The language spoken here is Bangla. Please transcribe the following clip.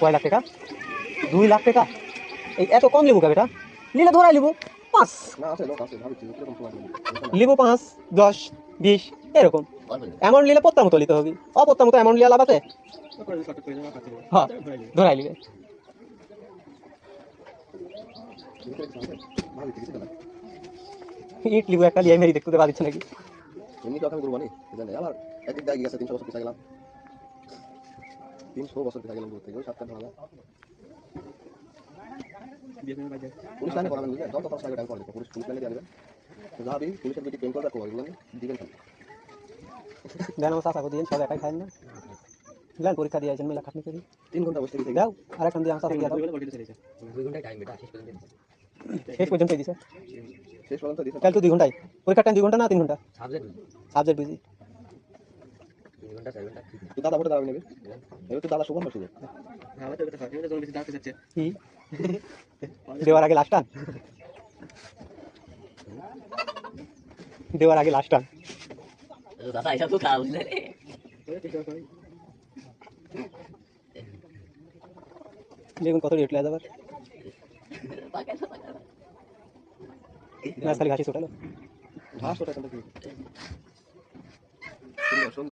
কয় লাখ টাকা? 2 লাখ টাকা? এই এত কম লিবো কে বেটা? নিলে ধরাই লিবো 5, না আছে লোক আছে ভাবছি কিরকম সময় লাগবে লিবো 5, 10, 20 এরকম। অ্যামাউন্ট নিলে পত্তা মতো লিতে হবে, অপত্তা মতো অ্যামাউন্ট লিয়া লাভ আছে? হ্যাঁ, ধরাই লিবে। ভাবছি কিছু না ইট লিবো একটা লিয়ে মেরি দেখতে পারিস নাকি? এমনি কথা আমি করবো না জানি আবার একদিক দায় গেছে 300 বছর পিছিয়ে গেলাম 300 বছর পিছিয়ে গেলাম দূর থেকে ওই 7 কাঠ ভাঙা পুলিশ লাইনে করাবেন বুঝলেন যত খরচ লাগে টাইম করে দেবো পুলিশ লাইনে দিয়ে দেবেন যাবি পুলিশের বিটি পেন করবে এগুলো দিবেন খালি দেন আমার চাষা দিন সব একাই খাই না, দিলেন পরীক্ষা দিয়ে আছেন মেলা খাটনি করি 3 ঘন্টা বসে থেকে দাও আর একটা দিয়ে আমার চাষা দিয়ে দাও। 2 ঘন্টা টাইম বেটা শেষ পর্যন্ত দিছে শেষ পর্যন্ত দিছে তাহলে তো 2 ঘন্টায় পরীক্ষার টাইম 2 ঘন্টা না 3 ঘন্টা? সাবজেক্ট সাবজেক্ট বুঝি 2 ঘন্টা 4 ঘন্টা তো দাদা ভোটে দাঁড়াবে নেবে এবার তো দাদা সুবর্ণ সুযোগ কি দেওয়ার আগে লাস্ট টান, দেওয়ার আগে লাস্ট টান। দাদা এটা তো খাওয়া বুঝলে রে দেখুন কত রেট লাগে আবার পাকা না খালি ঘাসি ছোটালো ঘাস ওটা কিন্তু